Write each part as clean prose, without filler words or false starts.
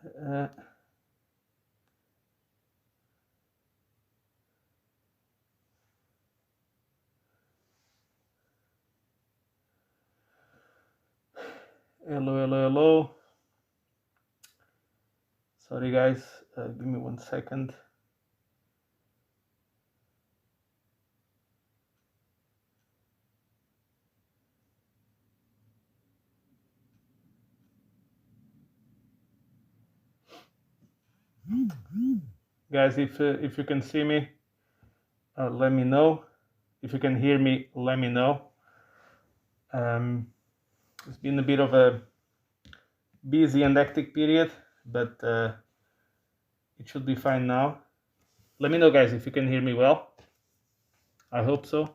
Hello. Sorry, guys. Give me 1 second. Guys, if you can see me, let me know. If you can hear me, let me know. It's been a bit of a busy and hectic period, but it should be fine now. Let me know, guys, if you can hear me well. I hope so.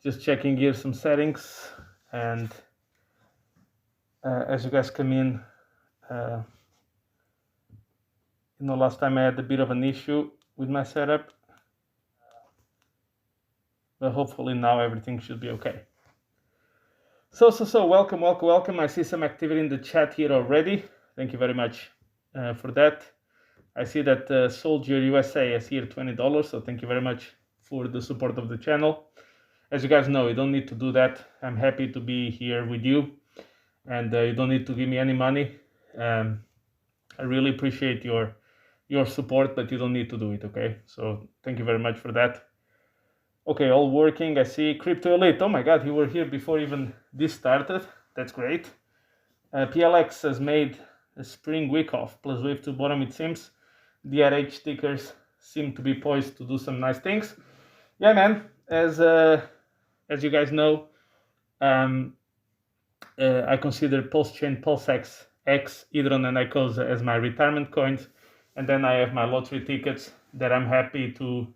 Just checking here some settings, and as you guys come in, last time I had a bit of an issue with my setup, but hopefully now everything should be okay. So welcome. I see some activity in the chat here already. Thank you very much for that. I see that Soldier USA is here $20, so thank you very much for the support of the channel. As you guys know, you don't need to do that. I'm happy to be here with you, and you don't need to give me any money. I really appreciate your support, but you don't need to do it, okay? So thank you very much for that. Okay, all working. I see Crypto Elite. Oh my God, you were here before even this started. That's great. PLX has made a spring week off, plus wave to bottom, it seems. DRH stickers seem to be poised to do some nice things. Yeah, man. As you guys know, I consider Pulse-Chain, PulseX, X, Hydron, and Icosa as my retirement coins, and then I have my lottery tickets that I'm happy to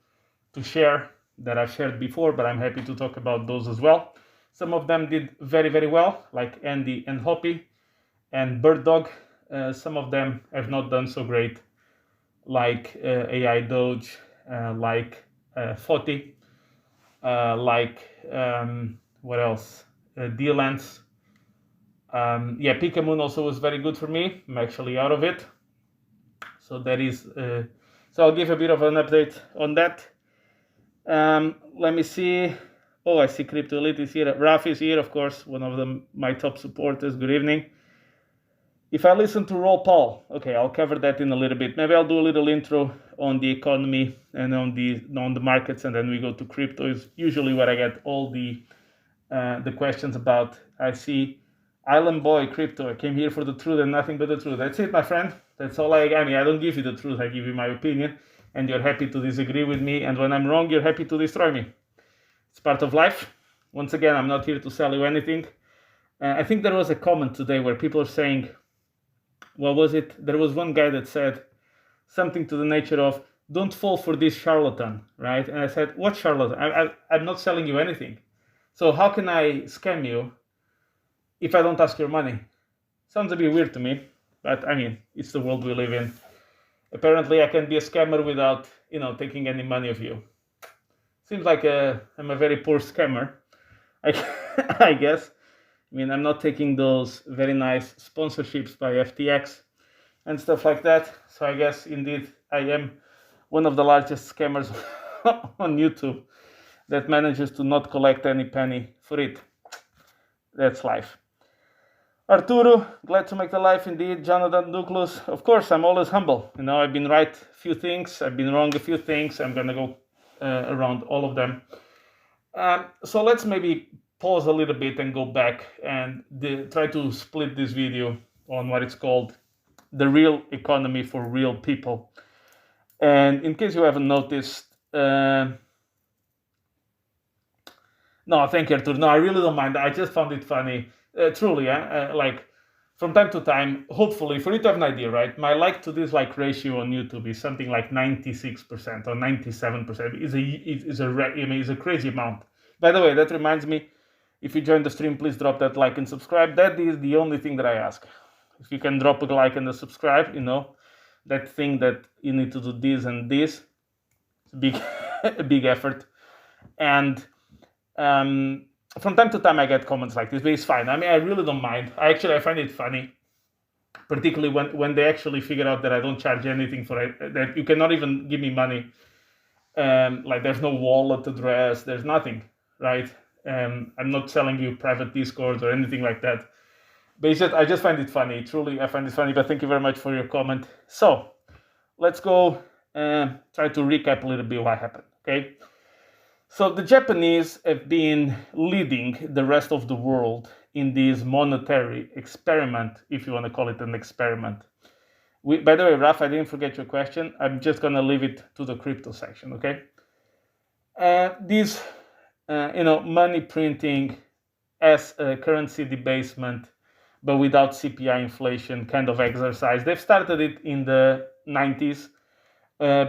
share, that I've shared before, but I'm happy to talk about those as well. Some of them did very, very well, like Andy and Hoppy and Bird Dog. Some of them have not done so great, like AI Doge, like Foti, like what else? D-Lens. Yeah, Pikamoon also was very good for me. I'm actually out of it. So that is, so I'll give a bit of an update on that. Let me see. Oh, I see Crypto Elite is here. Raf is here, of course, one of my top supporters. Good evening. If I listen to Roll Paul, okay, I'll cover that in a little bit. Maybe I'll do a little intro on the economy and on the markets, and then we go to crypto. Is usually where I get all the questions about. I see Island Boy Crypto. I came here for the truth and nothing but the truth. That's it, my friend. That's all I mean, I don't give you the truth. I give you my opinion, and you're happy to disagree with me. And when I'm wrong, you're happy to destroy me. It's part of life. Once again, I'm not here to sell you anything. I think there was a comment today where people are saying, what was it? There was one guy that said something to the nature of, don't fall for this charlatan, right? And I said, what charlatan? I'm not selling you anything. So how can I scam you if I don't ask your money? Sounds a bit weird to me, but I mean, it's the world we live in. Apparently, I can be a scammer without, taking any money of you. Seems like I'm a very poor scammer, I guess. I mean, I'm not taking those very nice sponsorships by FTX and stuff like that. So I guess, indeed, I am one of the largest scammers on YouTube that manages to not collect any penny for it. That's life. Arturo, glad to make the life indeed. Jonathan Douglas, of course, I'm always humble. I've been right a few things, I've been wrong a few things. I'm going to go around all of them. So let's maybe pause a little bit and go back and try to split this video on what it's called the real economy for real people. And in case you haven't noticed, no, thank you, Arturo. No, I really don't mind. I just found it funny. Truly, like from time to time, hopefully, for you to have an idea, right? My like to dislike ratio on YouTube is something like 96% or 97%. It's a crazy amount. By the way, that reminds me, if you join the stream, please drop that like and subscribe. That is the only thing that I ask. If you can drop a like and a subscribe, that thing that you need to do this and this, it's a big effort. And from time to time I get comments like this, but it's fine. I mean, I really don't mind. I find it funny. particularly when they actually figure out that I don't charge anything for it, that you cannot even give me money. Like there's no wallet address, there's nothing, right? I'm not selling you private Discords or anything like that. But I just find it funny. Truly, I find it funny. But thank you very much for your comment. So let's go try to recap a little bit what happened. Okay. So the Japanese have been leading the rest of the world in this monetary experiment, if you want to call it an experiment. By the way, Raf, I didn't forget your question. I'm just going to leave it to the crypto section, okay? This, money printing as a currency debasement, but without CPI inflation kind of exercise. They've started it in the 90s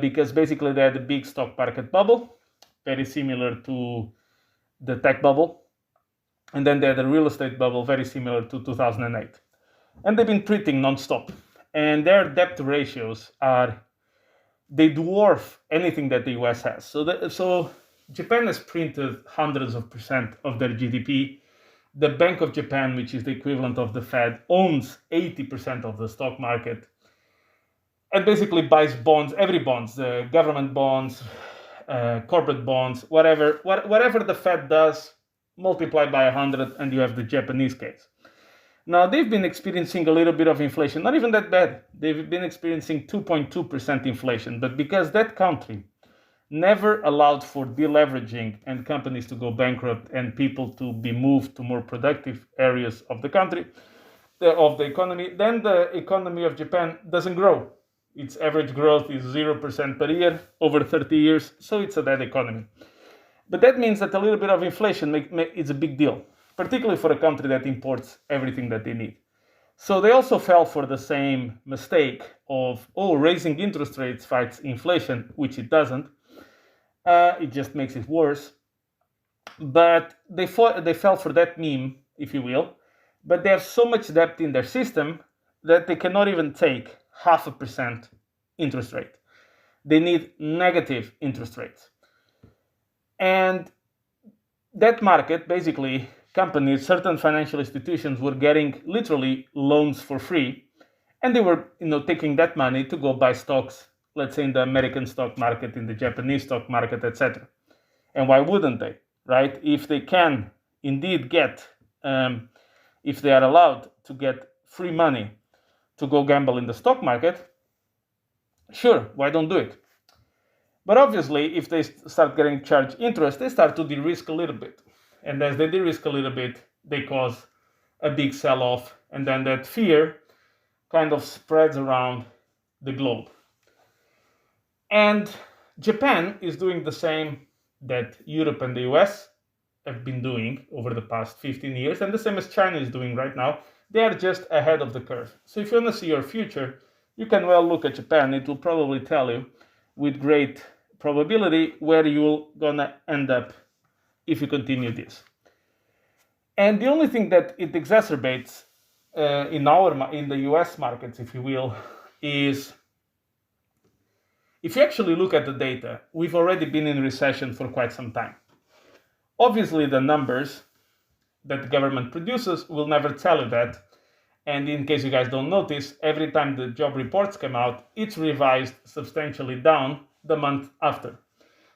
because basically they had a big stock market bubble, very similar to the tech bubble. And then they had a real estate bubble, very similar to 2008. And they've been printing nonstop. And their debt ratios they dwarf anything that the US has. So Japan has printed hundreds of percent of their GDP. The Bank of Japan, which is the equivalent of the Fed, owns 80% of the stock market and basically buys bonds, every bonds, government bonds, corporate bonds, whatever the Fed does, multiply by 100 and you have the Japanese case. Now, they've been experiencing a little bit of inflation, not even that bad. They've been experiencing 2.2% inflation, but because that country never allowed for deleveraging and companies to go bankrupt and people to be moved to more productive areas of the country, of the economy, then the economy of Japan doesn't grow. Its average growth is 0% per year over 30 years, so it's a dead economy. But that means that a little bit of inflation is a big deal, particularly for a country that imports everything that they need. So they also fell for the same mistake of, raising interest rates fights inflation, which it doesn't. It just makes it worse. But they fell for that meme, if you will. But they have so much debt in their system that they cannot even take 0.5% interest rate. They need negative interest rates. And that market, basically, companies, certain financial institutions were getting literally loans for free. And they were, taking that money to go buy stocks, let's say in the American stock market, in the Japanese stock market, etc. And why wouldn't they, right? If they can indeed get, if they are allowed to get free money to go gamble in the stock market, sure, why don't do it? But obviously, if they start getting charged interest, they start to de-risk a little bit. And as they de-risk a little bit, they cause a big sell-off. And then that fear kind of spreads around the globe. And Japan is doing the same that Europe and the US have been doing over the past 15 years, and the same as China is doing right now. They are just ahead of the curve. So if you want to see your future, you can well look at Japan. It will probably tell you with great probability where you're gonna end up if you continue this. And the only thing that it exacerbates in the US markets, if you will, is if you actually look at the data, we've already been in recession for quite some time. Obviously, the numbers that the government produces will never tell you that. And in case you guys don't notice, every time the job reports come out, it's revised substantially down the month after.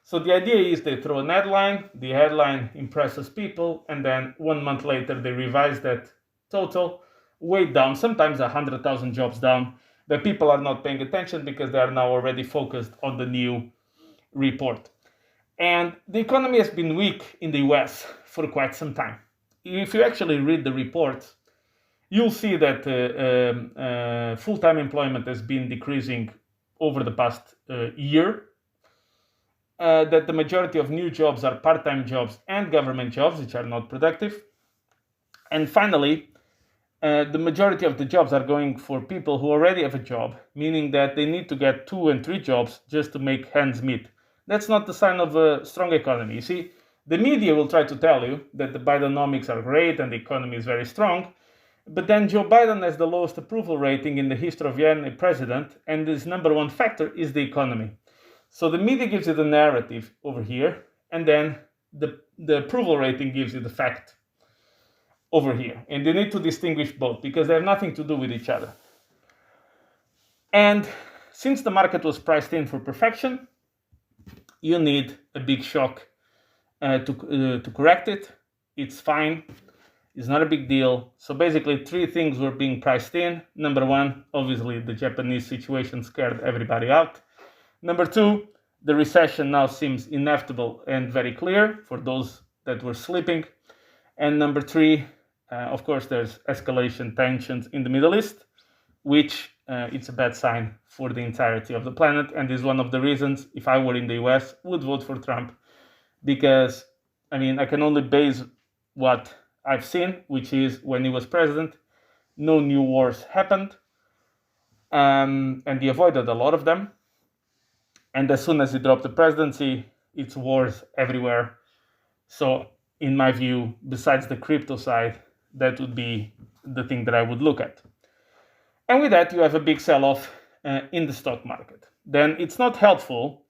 So the idea is they throw an headline, the headline impresses people, and then 1 month later they revise that total way down, sometimes 100,000 jobs down, but people are not paying attention because they are now already focused on the new report. And the economy has been weak in the US for quite some time. If you actually read the reports, you'll see that full-time employment has been decreasing over the past year, that the majority of new jobs are part-time jobs and government jobs, which are not productive. And finally, the majority of the jobs are going for people who already have a job, meaning that they need to get 2 and 3 jobs just to make ends meet. That's not the sign of a strong economy. You see, the media will try to tell you that the Bidenomics are great and the economy is very strong, but then Joe Biden has the lowest approval rating in the history of any president, and his number one factor is the economy. So the media gives you the narrative over here, and then the approval rating gives you the fact over here. And you need to distinguish both because they have nothing to do with each other. And since the market was priced in for perfection, you need a big shock to correct it. It's fine. It's not a big deal. So basically, three things were being priced in. Number one, obviously, the Japanese situation scared everybody out. Number two, the recession now seems inevitable and very clear for those that were sleeping. And number three, of course, there's escalation tensions in the Middle East, which it's a bad sign for the entirety of the planet. And is one of the reasons, if I were in the US, would vote for Trump. Because, I mean, I can only base what I've seen, which is when he was president, no new wars happened. And he avoided a lot of them. And as soon as he dropped the presidency, it's wars everywhere. So in my view, besides the crypto side, that would be the thing that I would look at. And with that, you have a big sell-off in the stock market. Then it's not helpful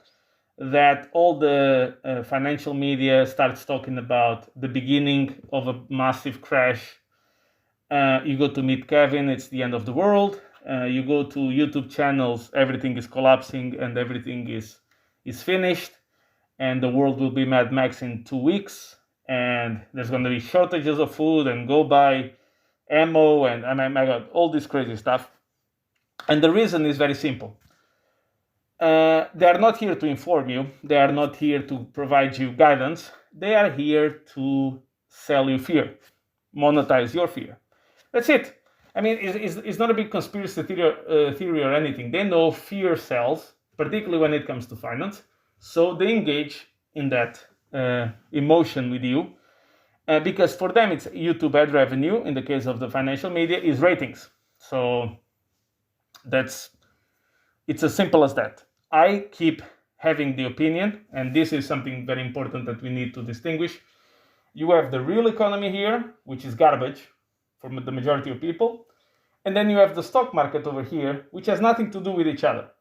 that all the financial media starts talking about the beginning of a massive crash. You go to meet Kevin, it's the end of the world. You go to YouTube channels, everything is collapsing and everything is finished. And the world will be Mad Max in 2 weeks. And there's going to be shortages of food and go buy ammo and I got all this crazy stuff. And the reason is very simple. They are not here to inform you. They are not here to provide you guidance. They are here to sell you fear, monetize your fear. That's it. I mean, it's not a big conspiracy theory or anything. They know fear sells, particularly when it comes to finance. So they engage in that emotion with you because for them it's YouTube ad revenue. In the case of the financial media, is ratings. So it's as simple as that. I keep having the opinion, and this is something very important that we need to distinguish. You have the real economy here, which is garbage for the majority of people. And then you have the stock market over here, which has nothing to do with each other.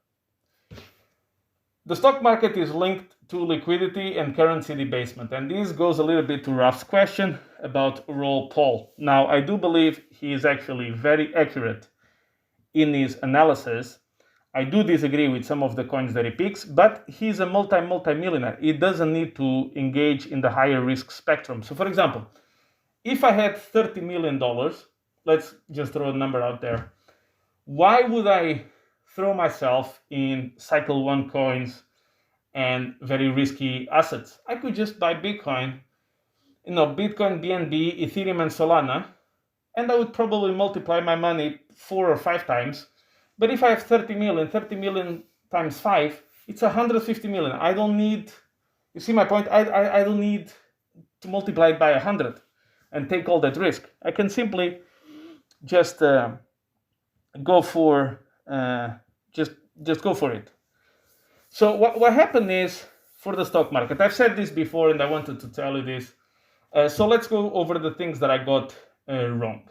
The stock market is linked to liquidity and currency debasement. And this goes a little bit to Raf's question about Raoul Pal. Now, I do believe he is actually very accurate in his analysis. I do disagree with some of the coins that he picks, but he's a multi-millionaire. He doesn't need to engage in the higher risk spectrum. So for example, if I had $30 million, let's just throw a number out there. Why would I throw myself in cycle one coins and very risky assets? I could just buy Bitcoin, Bitcoin, BNB, Ethereum, and Solana, and I would probably multiply my money 4 or 5 times. But if I have 30 million times 5, it's 150 million. I don't need, you see my point? I don't need to multiply it by 100 and take all that risk. I can simply just go for just go for it. So what happened is for the stock market, I've said this before and I wanted to tell you this. So let's go over the things that I got wrong.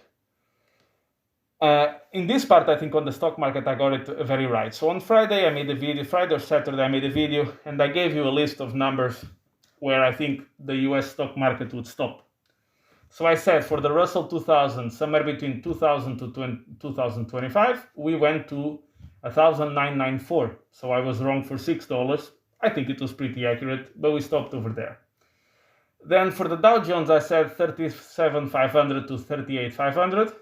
In this part, I think on the stock market, I got it very right. So on Friday, I made a video, Friday or Saturday, I made a video, and I gave you a list of numbers where I think the US stock market would stop. So I said for the Russell 2000, somewhere between 2000 to 2025, we went to 1,994. So I was wrong for $6. I think it was pretty accurate, but we stopped over there. Then for the Dow Jones, I said 37,500 to 38,500.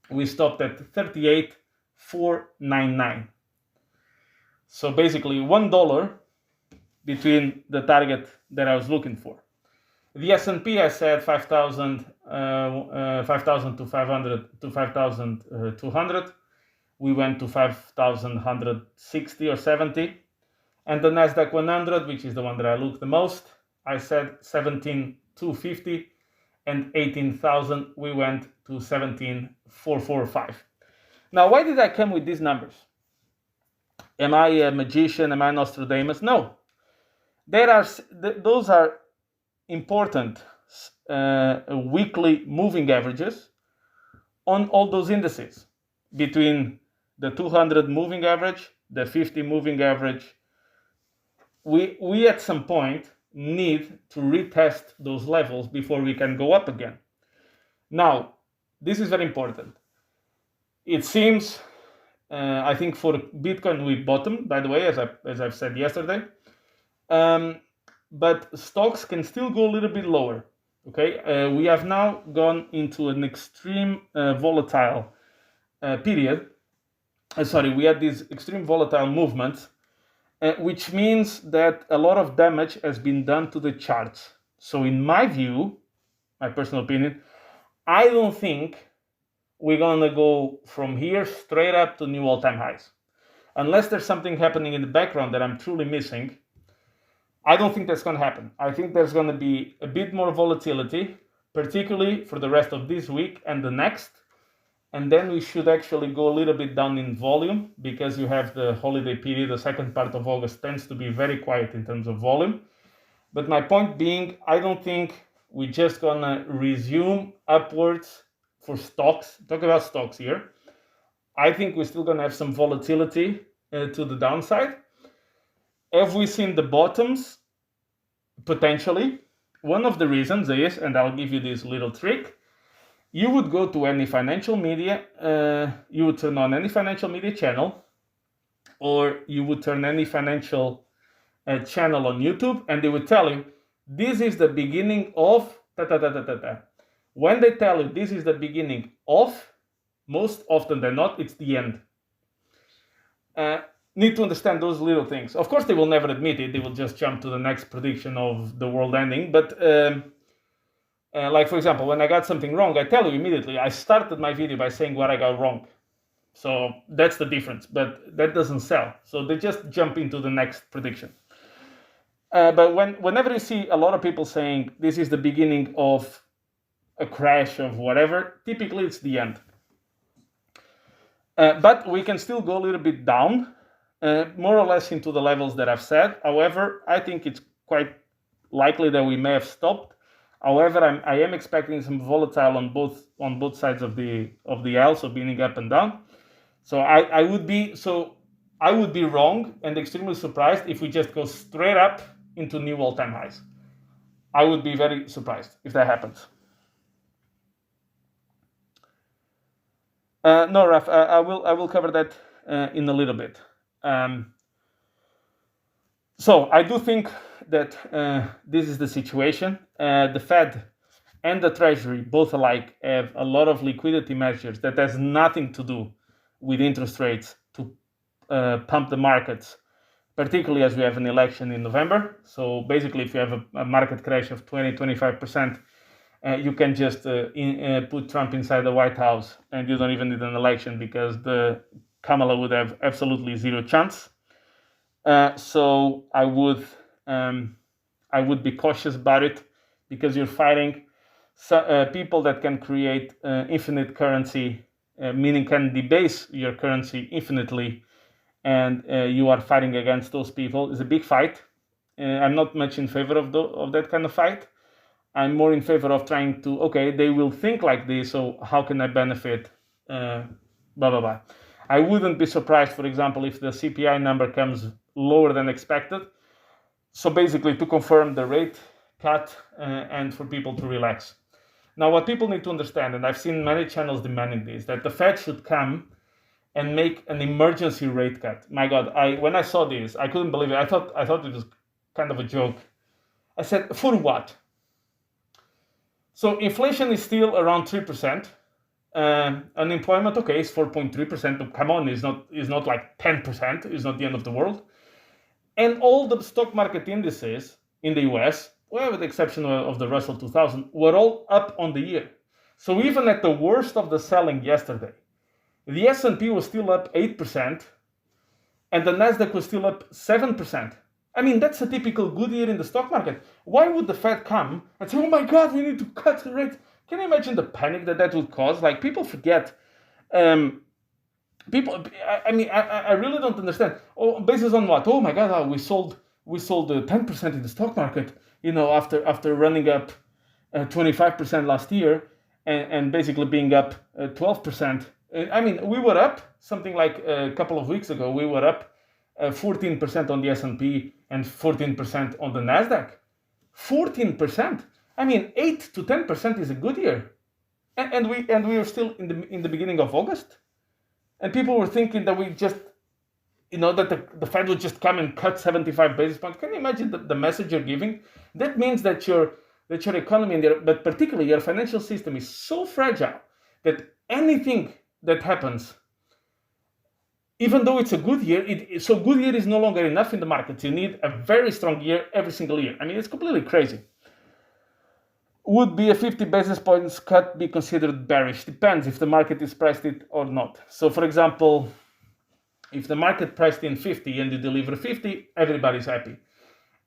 We stopped at 38,499. So basically $1 between the target that I was looking for. The S&P, I said 5,000 to 5,200. We went to 5,160 or 70. And the Nasdaq 100, which is the one that I look the most, I said 17,250. And 18,000, we went to 17,445. Now, why did I come with these numbers? Am I a magician? Am I Nostradamus? No. Those are important weekly moving averages on all those indices between the 200 moving average, the 50 moving average. We at some point need to retest those levels before we can go up again. Now, this is very important. It seems I think for Bitcoin we bottomed, by the way, as I've said yesterday. But stocks can still go a little bit lower. Okay, we have now gone into an extreme volatile period. We had these extreme volatile movements, which means that a lot of damage has been done to the charts. So in my view, my personal opinion, I don't think we're gonna go from here straight up to new all-time highs. Unless there's something happening in the background that I'm truly missing, I don't think that's gonna happen. I think there's gonna be a bit more volatility, particularly for the rest of this week and the next. And then we should actually go a little bit down in volume because you have the holiday period. The second part of August tends to be very quiet in terms of volume. But my point being, I don't think we're just gonna resume upwards for stocks. Talk about stocks here. I think we're still gonna have some volatility to the downside. Have we seen the bottoms? Potentially. One of the reasons is, and I'll give you this little trick, you would go to any financial media, you would turn on any financial media channel, or you would turn any financial channel on YouTube, and they would tell you, this is the beginning of ta-ta-ta-ta-ta-ta. When they tell you this is the beginning of, most often than not, it's the end. Need to understand those little things. Of course, they will never admit it. They will just jump to the next prediction of the world ending. But like, for example, when I got something wrong, I tell you immediately. I started my video by saying what I got wrong. So that's the difference. But that doesn't sell. So they just jump into the next prediction. But whenever you see a lot of people saying this is the beginning of a crash of whatever, typically it's the end. But we can still go a little bit down, more or less into the levels that I've said. However, I think it's quite likely that we may have stopped. However, I am expecting some volatile on both sides of the L, so meaning up and down. So I would be wrong and extremely surprised if we just go straight up into new all-time highs. I would be very surprised if that happens. No, Raf, I will cover that in a little bit. So I do think that this is the situation. The Fed and the Treasury, both alike, have a lot of liquidity measures that has nothing to do with interest rates to pump the markets, particularly as we have an election in November. So basically, if you have a market crash of 20-25%, you can just put Trump inside the White House and you don't even need an election because the Kamala would have absolutely zero chance. So I would be cautious about it because you're fighting people that can create infinite currency, meaning can debase your currency infinitely, and you are fighting against those people. It's a big fight. I'm not much in favor of that kind of fight. I'm more in favor of trying to, okay, they will think like this, so how can I benefit, blah, blah, blah. I wouldn't be surprised, for example, if the CPI number comes lower than expected. So basically to confirm the rate cut and for people to relax. Now, what people need to understand, and I've seen many channels demanding this, that the Fed should come and make an emergency rate cut. My God, when I saw this, I couldn't believe it. I thought it was kind of a joke. I said, for what? So inflation is still around 3%. Unemployment, okay, is 4.3%. But come on, it's not like 10%. It's not the end of the world. And all the stock market indices in the US, well, with the exception of the Russell 2000, were all up on the year. So even at the worst of the selling yesterday, the S&P was still up 8%, and the Nasdaq was still up 7%. I mean, that's a typical good year in the stock market. Why would the Fed come and say, oh my God, we need to cut the rate? Can you imagine the panic that would cause? Like, people forget. I really don't understand. Oh, basis on what? Oh my God, we sold 10% in the stock market, after running up 25% last year and basically being up 12%. We were up something like a couple of weeks ago. We were up 14% on the S&P and 14% on the Nasdaq. 14%. 8 to 10% is a good year, and we are still in the beginning of August. And people were thinking that we just, that the Fed would just come and cut 75 basis points. Can you imagine the message you're giving? That means that your economy, but particularly your financial system, is so fragile that anything that happens, even though it's a good year, good year is no longer enough in the markets. You need a very strong year every single year. I mean, it's completely crazy. Would be a 50 basis points cut be considered bearish? Depends if the market is priced it or not. So, for example, if the market priced in 50 and you deliver 50, everybody's happy.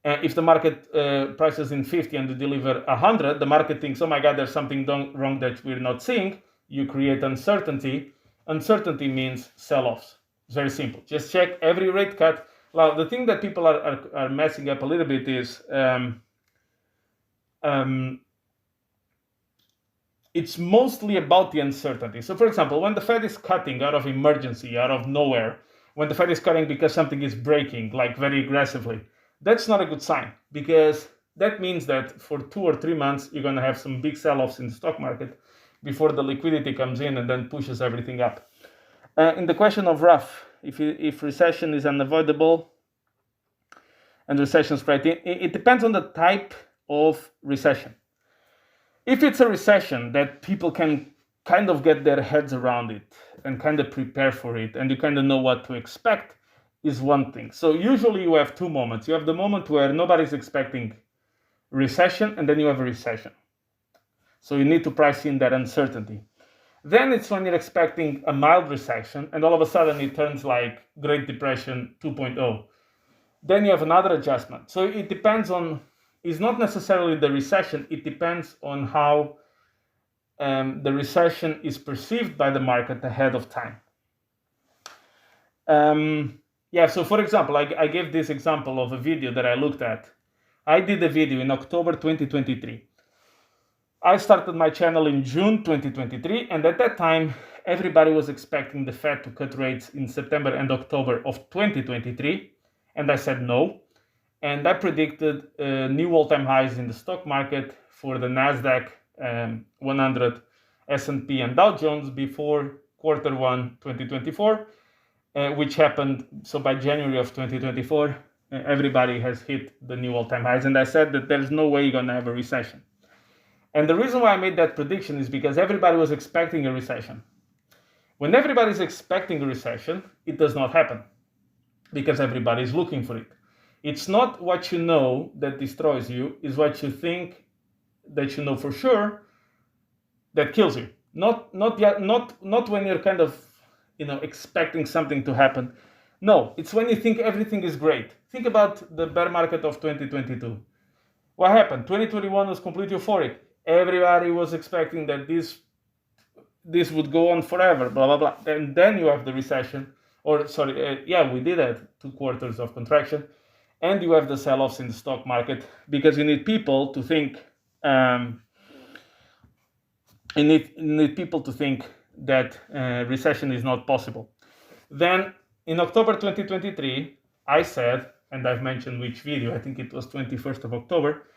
If the market prices in 50 and you deliver 100, the market thinks, oh my God, there's something wrong that we're not seeing. You create uncertainty. Uncertainty means sell-offs. It's very simple. Just check every rate cut. Well, the thing that people are messing up a little bit is it's mostly about the uncertainty. So, for example, when the Fed is cutting out of emergency, out of nowhere, when the Fed is cutting because something is breaking, like very aggressively, that's not a good sign, because that means that for 2 or 3 months, you're going to have some big sell-offs in the stock market before the liquidity comes in and then pushes everything up. In the question of Raf, if recession is unavoidable and recession spread, it depends on the type of recession. If it's a recession that people can kind of get their heads around it and kind of prepare for it, and you kind of know what to expect, is one thing. So usually you have two moments. You have the moment where nobody's expecting recession, and then you have a recession. So you need to price in that uncertainty. Then it's when you're expecting a mild recession, and all of a sudden it turns like Great Depression 2.0. Then you have another adjustment. So it depends on, it's not necessarily the recession, it depends on how the recession is perceived by the market ahead of time. So for example, I gave this example of a video that I looked at. I did a video in October 2023. I started my channel in June 2023, and at that time, everybody was expecting the Fed to cut rates in September and October of 2023, and I said no. And I predicted new all-time highs in the stock market for the NASDAQ 100, S&P, and Dow Jones before Q1 2024, which happened. So by January of 2024, everybody has hit the new all-time highs. And I said that there's no way you're going to have a recession. And the reason why I made that prediction is because everybody was expecting a recession. When everybody's expecting a recession, it does not happen because everybody's looking for it. It's not what you know that destroys you, it's what you think that you know for sure that kills you. Not when you're kind of expecting something to happen. No, it's when you think everything is great. Think about the bear market of 2022. What happened? 2021 was completely euphoric. Everybody was expecting that this would go on forever, blah, blah, blah. And then you have the recession, we did have 2 quarters of contraction. And you have the sell-offs in the stock market because you need people to think. You need people to think that recession is not possible. Then in October 2023, I said, and I've mentioned which video, I think it was 21st of October,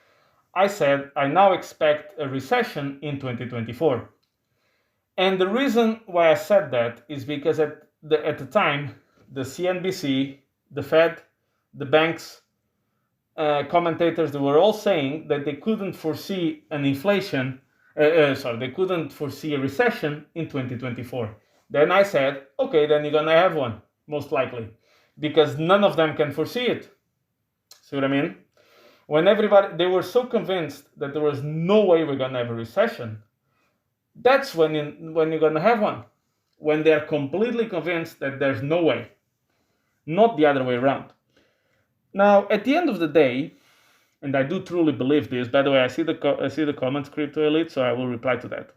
I said I now expect a recession in 2024. And the reason why I said that is because at the time, the CNBC, the Fed, the banks, commentators, they were all saying that they couldn't foresee an inflation, they couldn't foresee a recession in 2024. Then I said, okay, then you're gonna have one, most likely, because none of them can foresee it. See what I mean? When they were so convinced that there was no way we're gonna have a recession, that's when you're gonna have one. When they're completely convinced that there's no way, not the other way around. Now, at the end of the day, and I do truly believe this. By the way, I see the comments, Crypto Elite, so I will reply to that.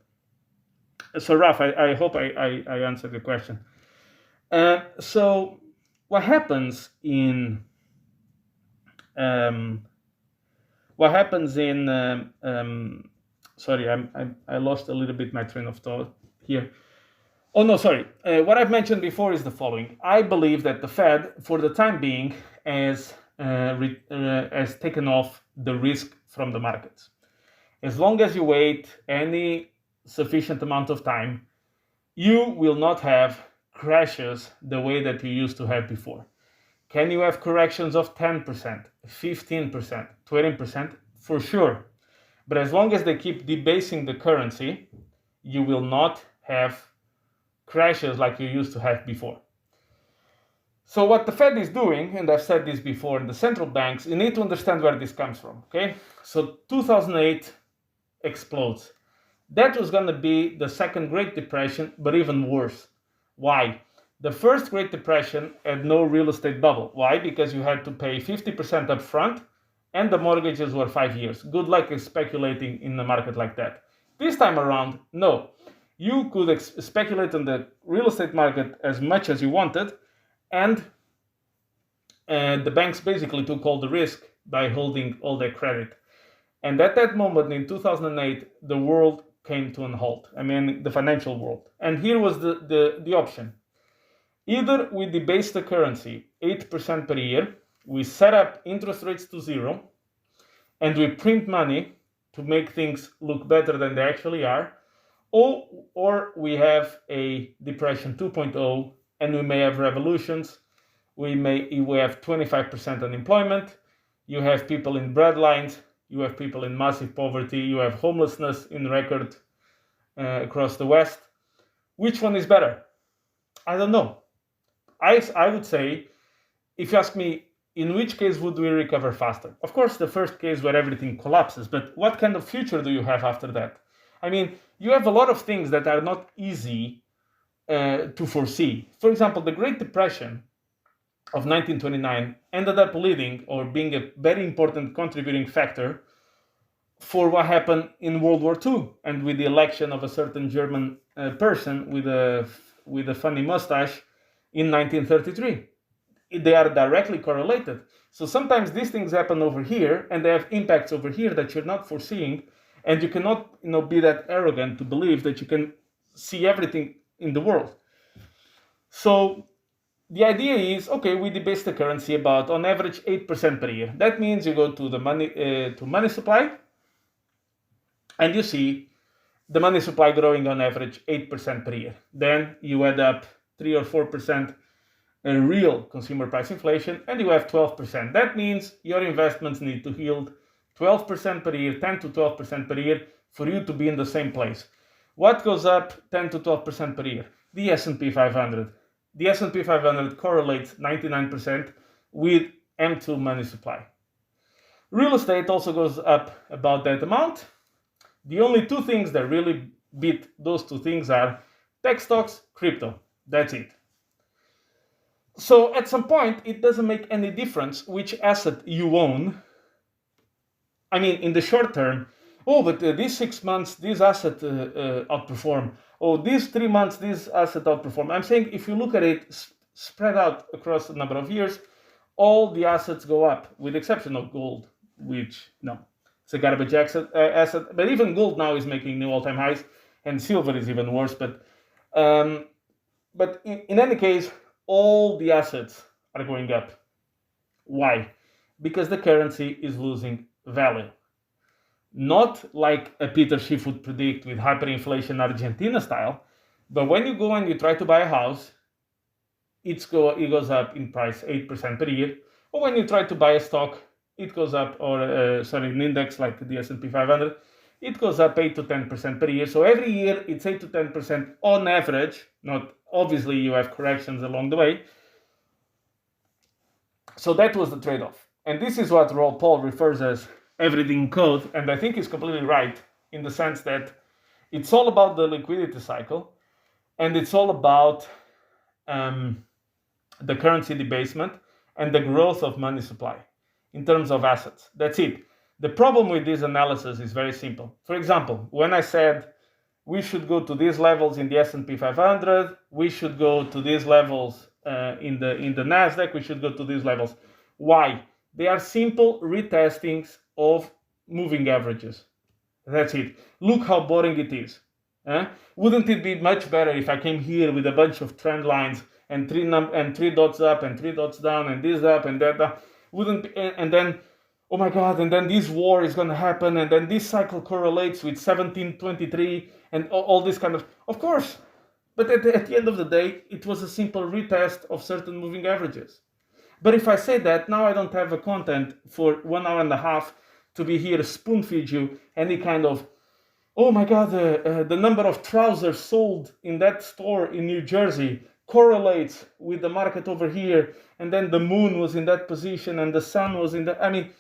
So, Raf, I hope I answered the question. So, what happens in sorry, I lost a little bit my train of thought here. Oh no, sorry. What I've mentioned before is the following. I believe that the Fed, for the time being, has taken off the risk from the markets. As long as you wait any sufficient amount of time, you will not have crashes the way that you used to have before. Can you have corrections of 10%, 15%, 20%? For sure. But as long as they keep debasing the currency, you will not have crashes like you used to have before. So what the Fed is doing, and I've said this before, the central banks, you need to understand where this comes from, okay? So 2008 explodes. That was going to be the second Great Depression, but even worse. Why? The first Great Depression had no real estate bubble. Why? Because you had to pay 50% up front, and the mortgages were 5 years. Good luck speculating in a market like that. This time around, no. You could speculate on the real estate market as much as you wanted, and the banks basically took all the risk by holding all their credit. And at that moment in 2008, the world came to a halt. I mean, the financial world. And here was the option. Either we debase the currency 8% per year, we set up interest rates to zero, and we print money to make things look better than they actually are, or we have a depression 2.0, and we may have revolutions. We have 25% unemployment. You have people in breadlines. You have people in massive poverty. You have homelessness in record across the West. Which one is better? I don't know. I would say, if you ask me, in which case would we recover faster? Of course, the first case where everything collapses, but what kind of future do you have after that? I mean, you have a lot of things that are not easy to foresee. For example, the Great Depression of 1929 ended up leading or being a very important contributing factor for what happened in World War II, and with the election of a certain German person with a funny mustache in 1933. They are directly correlated. So sometimes these things happen over here, and they have impacts over here that you're not foreseeing, and you cannot, be that arrogant to believe that you can see everything in the world. So the idea is, okay, we debase the currency about, on average, 8% per year. That means you go to the money supply, and you see the money supply growing on average 8% per year. Then you add up 3 or 4% real consumer price inflation, and you have 12%. That means your investments need to yield 12% per year, 10 to 12% per year, for you to be in the same place. What goes up 10 to 12% per year? The S&P 500. The S&P 500 correlates 99% with M2 money supply. Real estate also goes up about that amount. The only two things that really beat those two things are tech stocks, crypto. That's it. So at some point, it doesn't make any difference which asset you own. I mean, in the short term, but these 6 months, this asset outperform. These 3 months, this asset outperform. I'm saying if you look at it spread out across a number of years, all the assets go up, with the exception of gold, which, no, it's a garbage asset. But even gold now is making new all-time highs, and silver is even worse. But in any case, all the assets are going up. Why? Because the currency is losing value. Not like a Peter Schiff would predict with hyperinflation Argentina style, but when you go and you try to buy a house, it goes up in price 8% per year. Or when you try to buy a stock, it goes up, an index like the S&P 500, it goes up 8 to 10% per year. So every year it's 8 to 10% on average. Not obviously you have corrections along the way. So that was the trade-off. And this is what Raoul Pal refers as everything in code. And I think he's completely right in the sense that it's all about the liquidity cycle, and it's all about the currency debasement and the growth of money supply in terms of assets. That's it. The problem with this analysis is very simple. For example, when I said we should go to these levels in the S&P 500, we should go to these levels in the Nasdaq, we should go to these levels. Why? They are simple retestings of moving averages. That's it. Look how boring it is. Wouldn't it be much better if I came here with a bunch of trend lines and three dots up and 3 dots down and this up and that up? And then, oh my God, and then this war is going to happen, and then this cycle correlates with 1723 and all this kind of course. But at the end of the day, it was a simple retest of certain moving averages. But if I say that, now I don't have a content for 1 hour and a half to be here spoon feed you any kind of, oh my God, the number of trousers sold in that store in New Jersey correlates with the market over here, and then the moon was in that position and the sun was in that. I mean,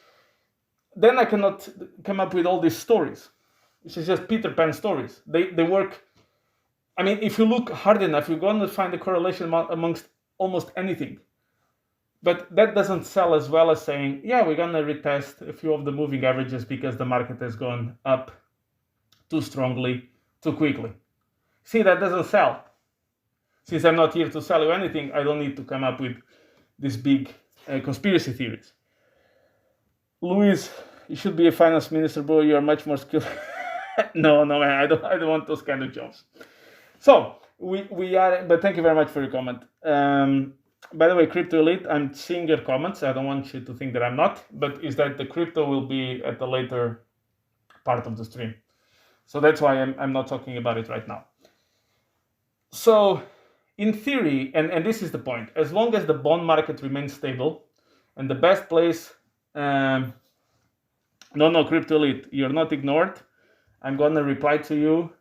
then I cannot come up with all these stories. This is just Peter Pan stories. They work. I mean, if you look hard enough, you're going to find a correlation amongst almost anything. But that doesn't sell as well as saying, yeah, we're going to retest a few of the moving averages because the market has gone up too strongly, too quickly. See, that doesn't sell. Since I'm not here to sell you anything, I don't need to come up with these big conspiracy theories. Luis, you should be a finance minister, bro. You are much more skilled. No, man, I don't want those kind of jobs. So we are, but thank you very much for your comment. By the way, Crypto Elite, I'm seeing your comments. I don't want you to think that I'm not, but is that the crypto will be at the later part of the stream. So that's why I'm not talking about it right now. So in theory, and this is the point, as long as the bond market remains stable, and the best place, no, Crypto Elite, you're not ignored. I'm going to reply to you.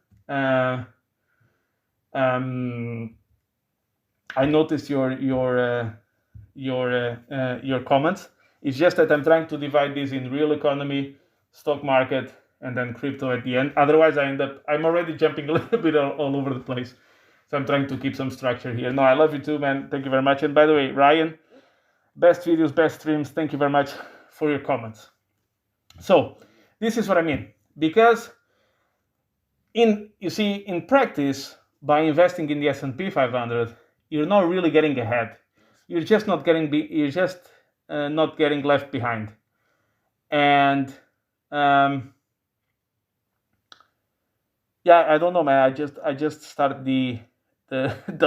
I noticed your comments. It's just that I'm trying to divide this in real economy, stock market, and then crypto at the end. Otherwise, I'm already jumping a little bit all over the place. So I'm trying to keep some structure here. No, I love you too, man. Thank you very much. And by the way, Ryan, best videos, best streams. Thank you very much for your comments. So this is what I mean. Because in practice, by investing in the S&P 500, you're not really getting ahead. You're just not getting not getting left behind. And yeah, I don't know, man. I just started the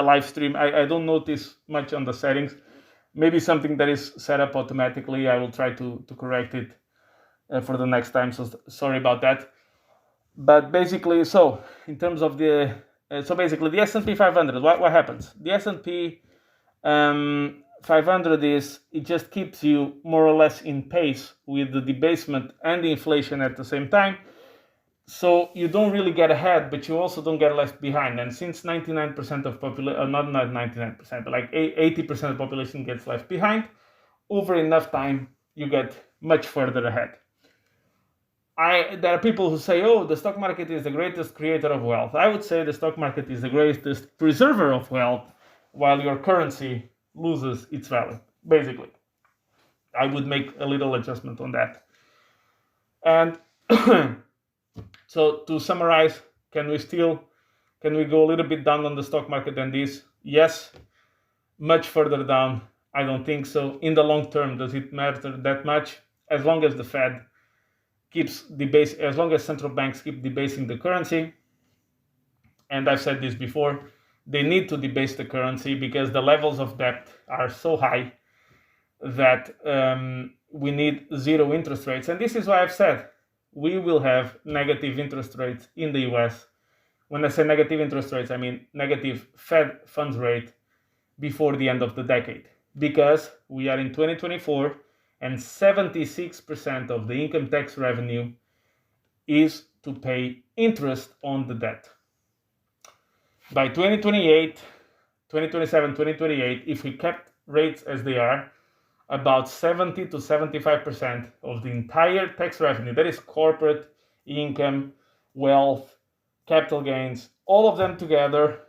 live stream. I don't notice much on the settings. Maybe something that is set up automatically. I will try to correct it for the next time. So sorry about that. But basically, so in terms of the basically the S&P 500, what happens? The S&P 500 it just keeps you more or less in pace with the debasement and the inflation at the same time. So you don't really get ahead, but you also don't get left behind. And since 99% of population, not 99%, but like 80% of the population gets left behind, over enough time, you get much further ahead. There are people who say, oh, the stock market is the greatest creator of wealth. I would say the stock market is the greatest preserver of wealth, while your currency loses its value, basically. I would make a little adjustment on that. And so to summarize, can we go a little bit down on the stock market than this? Yes. Much further down? I don't think so. In the long term, does it matter that much? As long as the Fed as long as central banks keep debasing the currency, and I've said this before, they need to debase the currency because the levels of debt are so high that we need zero interest rates. And this is why I've said we will have negative interest rates in the US. When I say negative interest rates, I mean negative Fed funds rate before the end of the decade, because we are in 2024 and 76% of the income tax revenue is to pay interest on the debt. By 2028, 2027, 2028, if we kept rates as they are, about 70 to 75% of the entire tax revenue, that is corporate income, wealth, capital gains, all of them together,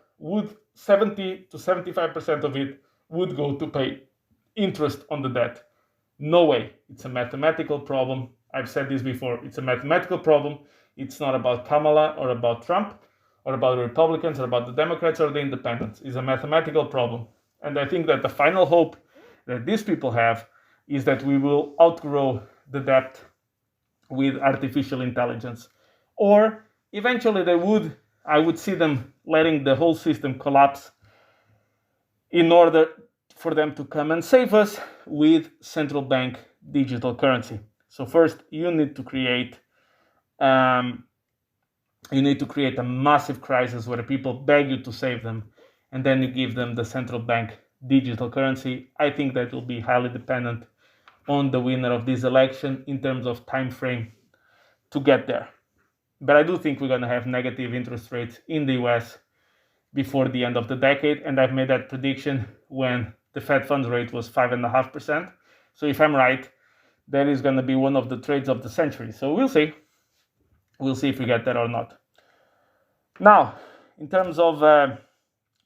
70 to 75% of it would go to pay interest on the debt. No way. It's a mathematical problem. I've said this before. It's a mathematical problem. It's not about Kamala or about Trump or about the Republicans or about the Democrats or the independents. It's a mathematical problem. And I think that the final hope that these people have is that we will outgrow the debt with artificial intelligence. Or eventually I would see them letting the whole system collapse in order for them to come and save us with central bank digital currency. So first, you need to create you need to create a massive crisis where people beg you to save them, and then you give them the central bank digital currency. I think that will be highly dependent on the winner of this election in terms of time frame to get there. But I do think we're going to have negative interest rates in the US before the end of the decade, and I've made that prediction when the Fed funds rate was 5.5%. So if I'm right, that is going to be one of the trades of the century. So we'll see. We'll see if we get that or not. Now, in terms of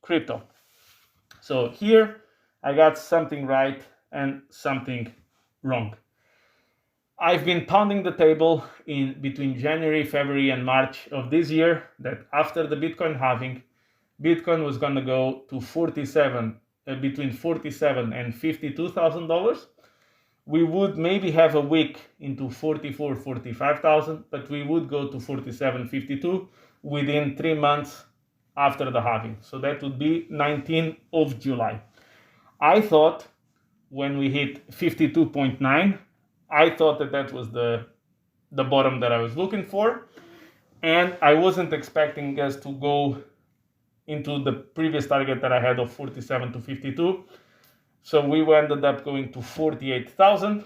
crypto. So here I got something right and something wrong. I've been pounding the table in between January, February, and March of this year that after the Bitcoin halving, Bitcoin was going to go to between $47,000 and $52,000. We would maybe have a week into 44, 45,000, but we would go to 47, 52 within 3 months after the halving. So that would be 19th of July. I thought when we hit 52.9, I thought that was the bottom that I was looking for. And I wasn't expecting us to go into the previous target that I had of 47 to 52. So we ended up going to 48,000,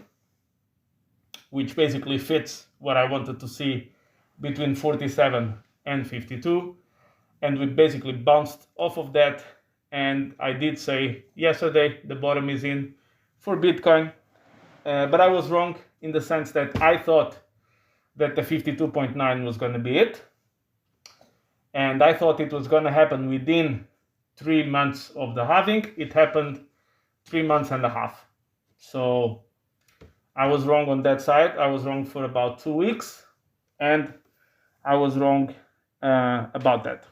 which basically fits what I wanted to see between 47 and 52. And we basically bounced off of that. And I did say yesterday the bottom is in for Bitcoin. But I was wrong in the sense that I thought that the 52.9 was going to be it. And I thought it was going to happen within 3 months of the halving. It happened 3 months and a half. So I was wrong on that side. I was wrong for about 2 weeks. And I was wrong about that.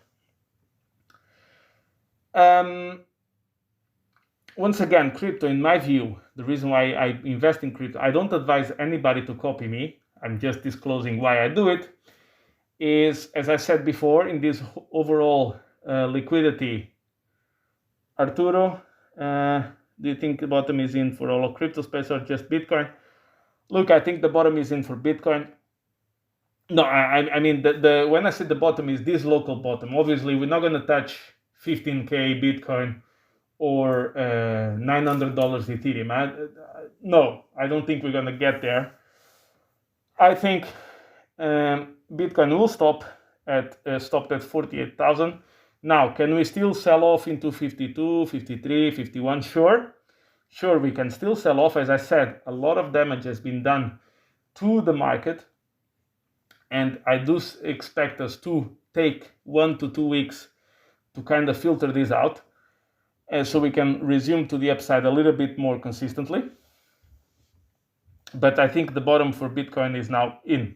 Once again, crypto, in my view, the reason why I invest in crypto, I don't advise anybody to copy me. I'm just disclosing why I do it. Is, as I said before, in this overall liquidity, Arturo, do you think the bottom is in for all of crypto space or just Bitcoin? Look, I think the bottom is in for Bitcoin. No, I mean, when I said the bottom is this local bottom, obviously we're not going to touch 15K Bitcoin or $900 Ethereum. No, I don't think we're going to get there. I think Bitcoin will stop at stopped at 48,000. Now, can we still sell off into 52, 53, 51? Sure, we can still sell off. As I said, a lot of damage has been done to the market, and I do expect us to take 1 to 2 weeks to kind of filter this out, so we can resume to the upside a little bit more consistently. But I think the bottom for Bitcoin is now in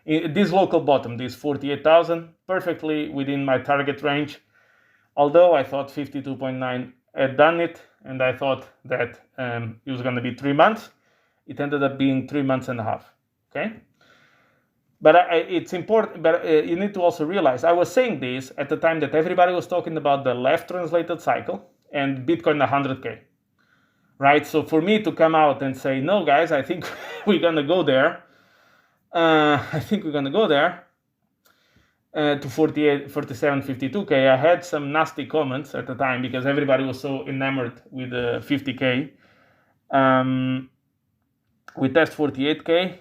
this local bottom, this 48,000, perfectly within my target range. Although I thought 52.9 had done it, and I thought that it was going to be 3 months, it ended up being 3 months and a half. Okay, but it's important. But you need to also realize I was saying this at the time that everybody was talking about the left translated cycle and Bitcoin 100K. Right, so for me to come out and say, no, guys, I think we're going to go there. To 48, 47, 52K. I had some nasty comments at the time because everybody was so enamored with the 50K. We test 48K.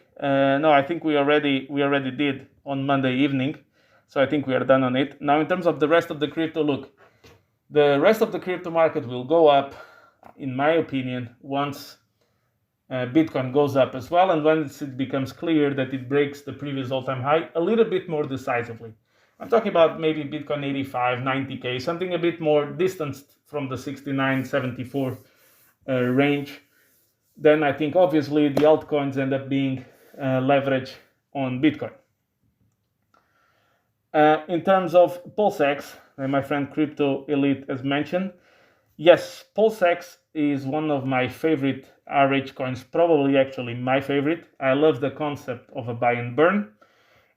No, I think we already did on Monday evening. So I think we are done on it. Now, in terms of the rest of the crypto, look, the rest of the crypto market will go up, in my opinion, once Bitcoin goes up as well, and once it becomes clear that it breaks the previous all-time high a little bit more decisively. I'm talking about maybe Bitcoin 85, 90K, something a bit more distanced from the 69, 74 range. Then I think obviously the altcoins end up being leverage on Bitcoin. In terms of PulseX, my friend Crypto Elite has mentioned, yes, PulseX is one of my favorite RH coins, probably actually my favorite. I love the concept of a buy and burn,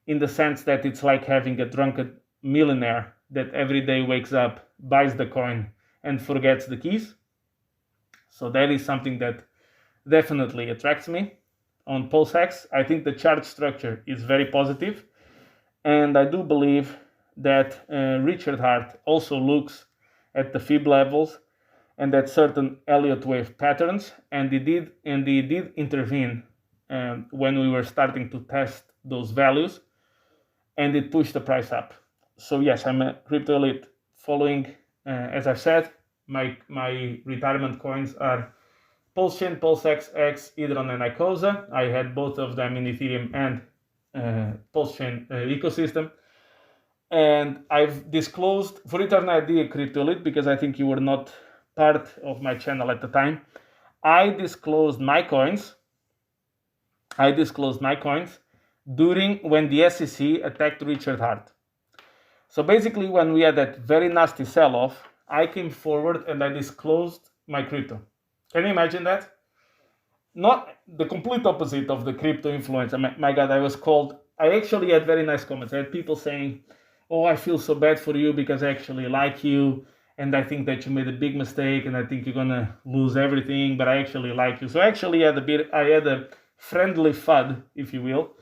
in the sense that it's like having a drunken millionaire that every day wakes up, buys the coin, and forgets the keys. So that is something that definitely attracts me on PulseX. I think the chart structure is very positive. And I do believe that Richard Hart also looks at the fib levels and at certain Elliott wave patterns, and he did intervene when we were starting to test those values, and it pushed the price up. So yes, I'm a crypto elite following, as I've said, my retirement coins are PulseChain, PulseX, Hedron, and Icosa. I had both of them in Ethereum and PulseChain ecosystem. And I've disclosed, for Eternal idea crypto elite, because I think you were not part of my channel at the time, I disclosed my coins during when the SEC attacked Richard Hart. So basically, when we had that very nasty sell-off, I came forward and I disclosed my crypto. Can you imagine that? Not the complete opposite of the crypto influencer. My God, I actually had very nice comments. I had people saying, oh, I feel so bad for you because I actually like you, and I think that you made a big mistake, and I think you're gonna lose everything, but I actually like you. So I actually had a friendly FUD, if you will,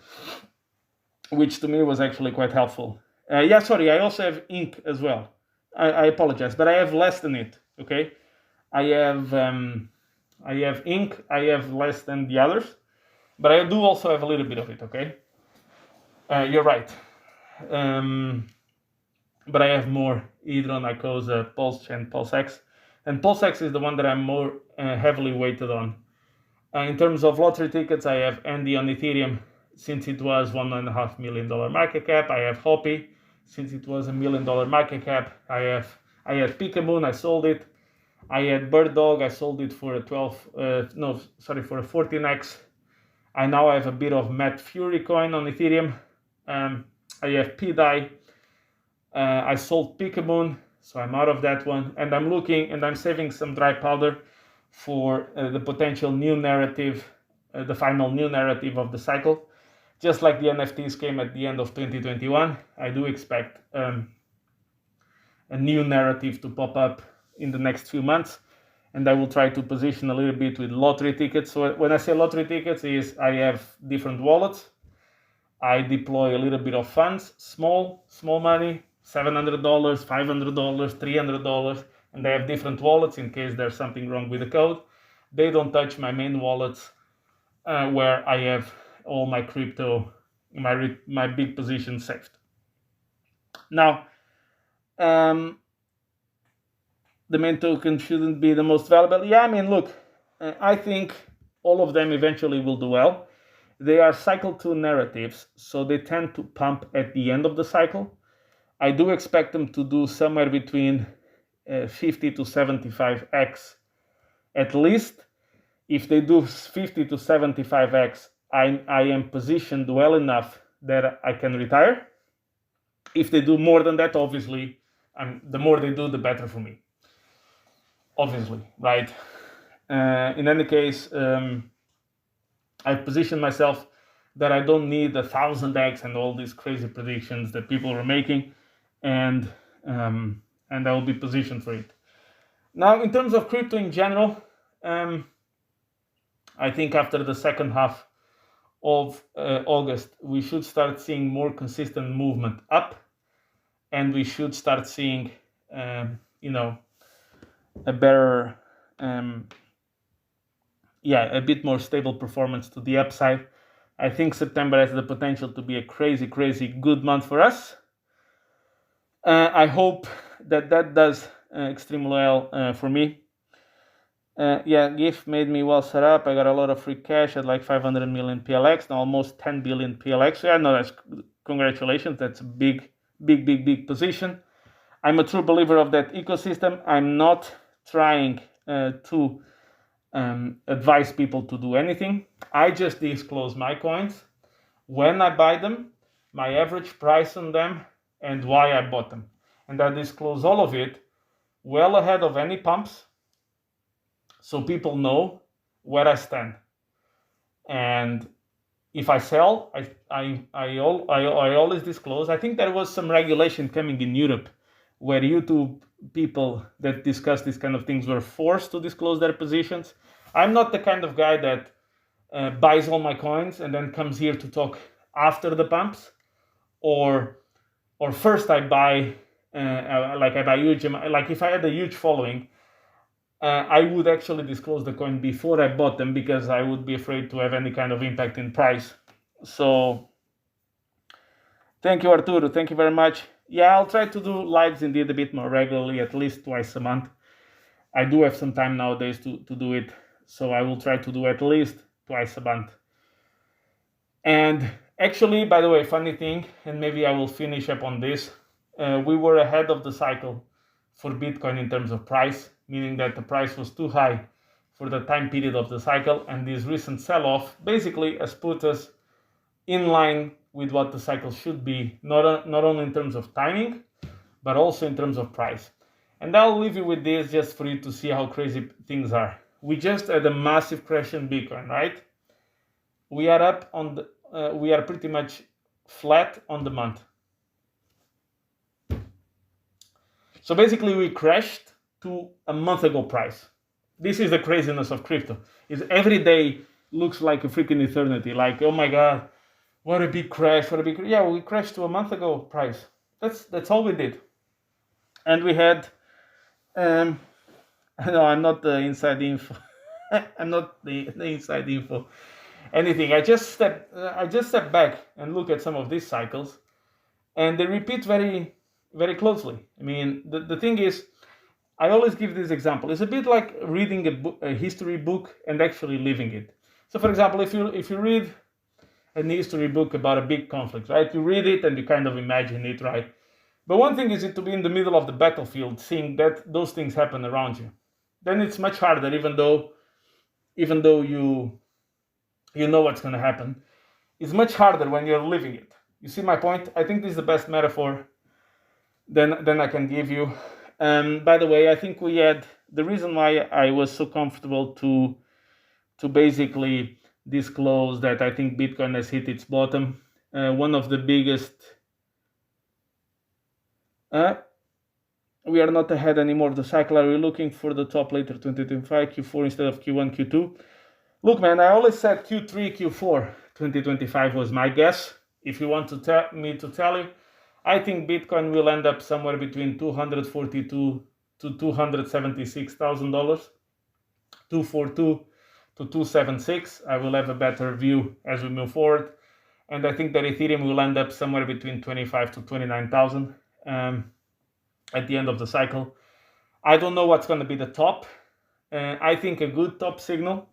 which to me was actually quite helpful. I also have ink as well. I apologize, but I have less than it, okay? I have ink, I have less than the others, but I do also have a little bit of it, okay? You're right. But I have more Hedron, Icosa, PulseChain, PulseX. And PulseX is the one that I'm more heavily weighted on. In terms of lottery tickets, I have Andy on Ethereum, since it was $1.5 million market cap. I have Hoppy, since it was $1 million market cap. I had Pikamoon, I sold it. I had Bird Dog, I sold it for a 14x. I now have a bit of Matt Fury coin on Ethereum. I have PDAI. I sold Pikamoon, so I'm out of that one. And I'm looking and I'm saving some dry powder for the potential new narrative, the final new narrative of the cycle. Just like the NFTs came at the end of 2021, I do expect a new narrative to pop up in the next few months, and I will try to position a little bit with lottery tickets. So when I say lottery tickets, is I have different wallets. I deploy a little bit of funds, small money, $700, $500, $300, and they have different wallets in case there's something wrong with the code. They don't touch my main wallets where I have all my crypto, my big position saved. Now, the main token shouldn't be the most valuable. Yeah, I mean, look, I think all of them eventually will do well. They are cycle 2 narratives, so they tend to pump at the end of the cycle. I do expect them to do somewhere between 50 to 75x at least. If they do 50 to 75x, I am positioned well enough that I can retire. If they do more than that, obviously, the more they do, the better for me. Obviously, right? In any case, I've positioned myself that I don't need 1,000x and all these crazy predictions that people were making, and I will be positioned for it. Now, in terms of crypto in general, I think after the second half of August, we should start seeing more consistent movement up, and we should start seeing, a better, a bit more stable performance to the upside. I think September has the potential to be a crazy good month for us. I hope that does extremely well for me. GIF made me well set up. I got a lot of free cash at like 500 million PLX, now almost 10 billion PLX. Yeah, no, that's congratulations. That's a big position. I'm a true believer of that ecosystem. I'm not trying to advise people to do anything. I just disclose my coins, when I buy them, my average price on them, and why I bought them. And I disclose all of it well ahead of any pumps, so people know where I stand. And if I sell, I always disclose. I think there was some regulation coming in Europe where YouTube people that discuss these kind of things were forced to disclose their positions. I'm not the kind of guy that buys all my coins and then comes here to talk after the pumps. or first I buy like I buy huge amount, like if I had a huge following, I would actually disclose the coin before I bought them because I would be afraid to have any kind of impact in price. So thank you, Arturo. Thank you very much. Yeah, I'll try to do lives indeed a bit more regularly, at least twice a month. I do have some time nowadays to do it, so I will try to do at least twice a month. And actually, by the way, funny thing, and maybe I will finish up on this, we were ahead of the cycle for Bitcoin in terms of price, meaning that the price was too high for the time period of the cycle, and this recent sell-off basically has put us in line with what the cycle should be, not only in terms of timing, but also in terms of price. And I'll leave you with this just for you to see how crazy things are. We just had a massive crash in Bitcoin, right? We are up on the, we are pretty much flat on the month. So basically we crashed to a month ago price. This is the craziness of crypto. Is every day looks like a freaking eternity. Like, oh my God, what a big crash, what a big, yeah, we crashed to a month ago price. That's all we did. And we had, no, I'm not the inside info. I'm not the inside info. Anything. I just step back and look at some of these cycles, and they repeat very, very closely. I mean, the thing is, I always give this example. It's a bit like reading a history book and actually living it. So, for example, if you read a history book about a big conflict, right? You read it and you kind of imagine it, right? But one thing is to be in the middle of the battlefield, seeing that those things happen around you. Then it's much harder, even though you know what's going to happen. It's much harder when you're living it. You see my point? I think this is the best metaphor then I can give you. By the way, I think we had the reason why I was so comfortable to basically disclose that I think Bitcoin has hit its bottom. One of the biggest. We are not ahead anymore of the cycle. Are we looking for the top later 2025 Q4 instead of Q1 Q2? Look, man, I always said Q3 Q4 2025 was my guess. If you want to tell you, I think Bitcoin will end up somewhere between $242,000 to $276,000, 242 to 276. I will have a better view as we move forward, and I think that Ethereum will end up somewhere between 25 to 29,000 at the end of the cycle. I don't know what's going to be the top. I think a good top signal.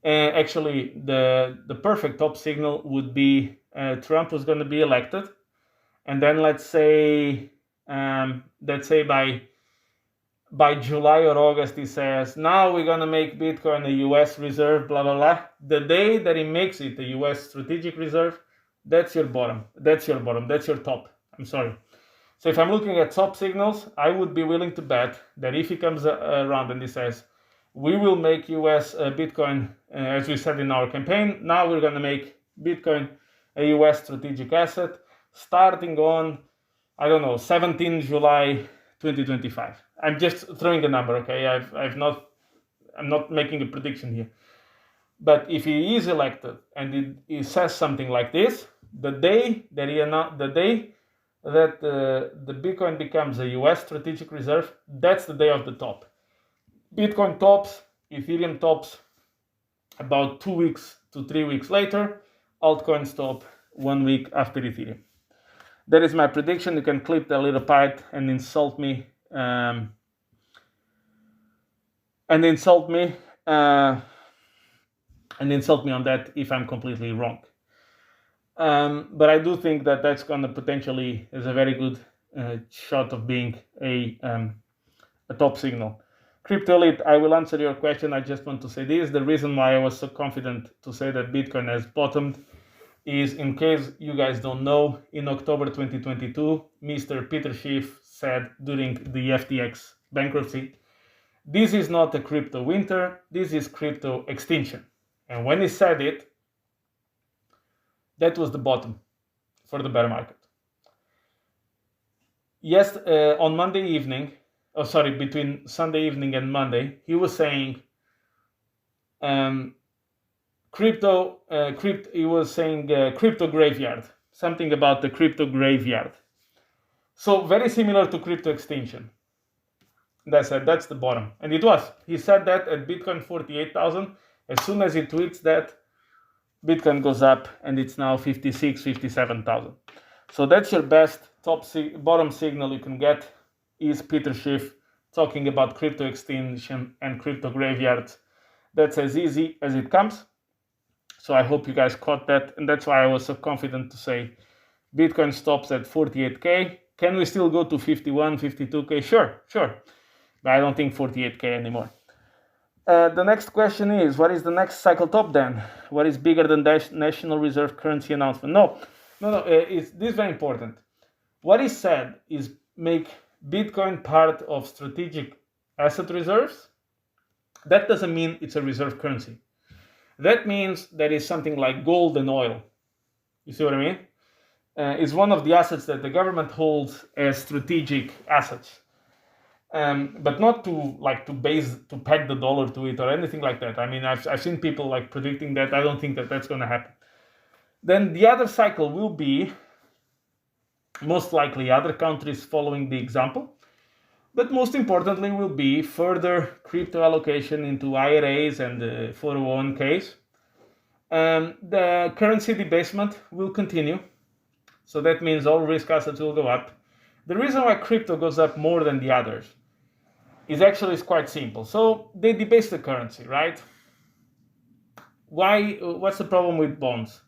Actually, the perfect top signal would be Trump was going to be elected, and then let's say by July or August he says, now we're going to make Bitcoin a U.S. reserve, blah blah blah. The day that he makes it a U.S. strategic reserve, that's your bottom. That's your top. I'm sorry. So if I'm looking at top signals, I would be willing to bet that if he comes around and he says, we will make US Bitcoin, as we said in our campaign, now we're going to make Bitcoin a US strategic asset, starting on, I don't know, 17 July 2025. I'm just throwing a number, okay? I'm not making a prediction here. But if he is elected and he says something like this, the day that the Bitcoin becomes a US strategic reserve, that's the day of the top. Bitcoin tops, Ethereum tops about 2 weeks to 3 weeks later, altcoins top 1 week after Ethereum. That is my prediction. You can clip that little part and insult me. On that if I'm completely wrong. But I do think that that's going to potentially is a very good shot of being a top signal. Crypto Elite, I will answer your question. I just want to say this. The reason why I was so confident to say that Bitcoin has bottomed is, in case you guys don't know, in October 2022, Mr. Peter Schiff said during the FTX bankruptcy, this is not a crypto winter, this is crypto extinction. And when he said it, that was the bottom for the bear market. Yes, on Monday evening, between Sunday evening and Monday, he was saying crypto graveyard. something about the crypto graveyard. So very similar to crypto extinction. That's it. That's the bottom. And it was. He said that at Bitcoin 48,000. As soon as he tweets that, Bitcoin goes up and it's now 56, 57,000. So that's your best bottom signal you can get is Peter Schiff talking about crypto extinction and crypto graveyards. That's as easy as it comes. So I hope you guys caught that. And that's why I was so confident to say Bitcoin stops at 48K. Can we still go to 51, 52K? Sure. But I don't think 48K anymore. The next question is, what is the next cycle top then? What is bigger than National Reserve currency announcement? No. This is very important. What is said is make Bitcoin part of strategic asset reserves. That doesn't mean it's a reserve currency. That means that is something like gold and oil. You see what I mean? It's one of the assets that the government holds as strategic assets. But not to peg the dollar to it or anything like that. I mean, I've seen people like predicting that. I don't think that that's going to happen. Then the other cycle will be most likely other countries following the example, but most importantly will be further crypto allocation into IRAs and 401ks. The currency debasement will continue, so that means all risk assets will go up. The reason why crypto goes up more than the others is quite simple. So they debase the currency, right? Why? What's the problem with bonds?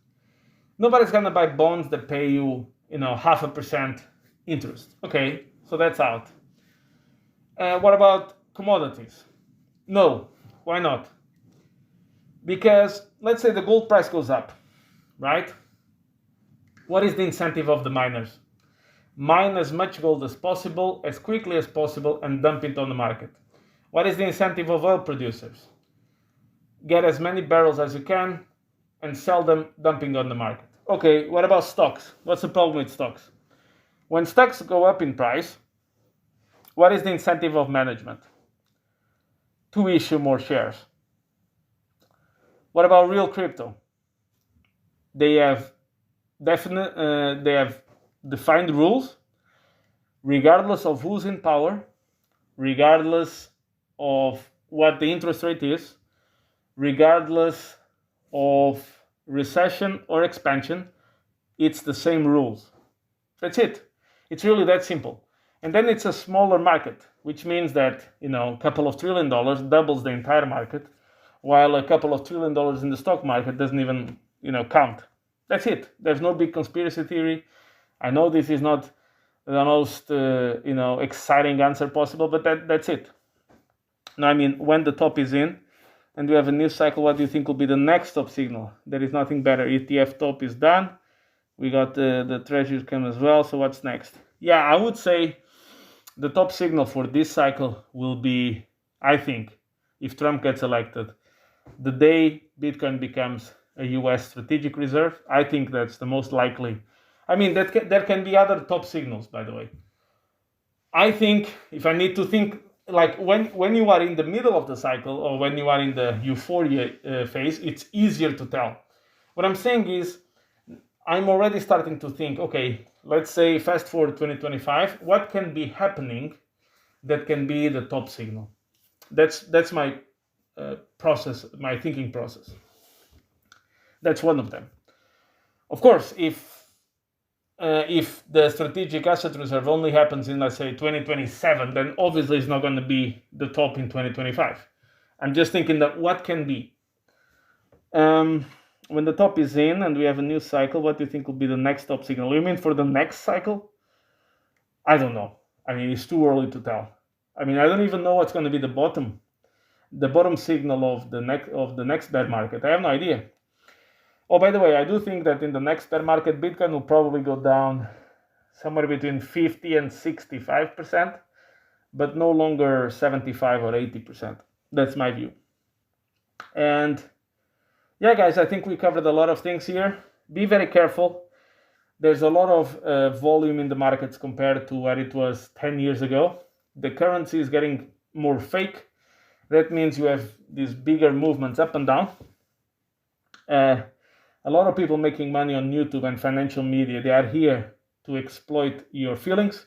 Nobody's gonna buy bonds that pay you, 0.5% interest. Okay, so that's out. What about commodities? No, why not? Because let's say the gold price goes up, right? What is the incentive of the miners? Mine as much gold as possible, as quickly as possible, and dump it on the market. What is the incentive of oil producers? Get as many barrels as you can and sell them, dumping on the market. Okay, what about stocks? What's the problem with stocks? When stocks go up in price, what is the incentive of management? To issue more shares. What about real crypto? They have defined rules, regardless of who's in power, regardless of what the interest rate is, regardless of recession or expansion, it's the same rules. That's it. It's really that simple. And then it's a smaller market, which means that, a couple of $1 trillion doubles the entire market, while a couple of $1 trillion in the stock market doesn't even, count. That's it. There's no big conspiracy theory. I know this is not the most, exciting answer possible, but that's it. Now, I mean, when the top is in and we have a new cycle, what do you think will be the next top signal? There is nothing better. ETF top is done. We got the treasuries come as well. So what's next? Yeah, I would say the top signal for this cycle will be, I think, if Trump gets elected, the day Bitcoin becomes a US strategic reserve. I think that's the most likely. I mean, there can be other top signals, by the way. I think if I need to think, like when you are in the middle of the cycle or when you are in the euphoria phase, it's easier to tell. What I'm saying is, I'm already starting to think, okay, let's say fast forward 2025, what can be happening that can be the top signal? That's my process, my thinking process. That's one of them. Of course, if the strategic asset reserve only happens in, let's say, 2027, then obviously it's not going to be the top in 2025. I'm just thinking that what can be. When the top is in and we have a new cycle, what do you think will be the next top signal? You mean for the next cycle? I don't know. I mean, it's too early to tell. I mean, I don't even know what's going to be the bottom signal of the next bear market. I have no idea. Oh, by the way, I do think that in the next bear market, Bitcoin will probably go down somewhere between 50 and 65%, but no longer 75 or 80%. That's my view. And yeah, guys, I think we covered a lot of things here. Be very careful. There's a lot of volume in the markets compared to what it was 10 years ago. The currency is getting more fake. That means you have these bigger movements up and down. A lot of people making money on YouTube and financial media, they are here to exploit your feelings.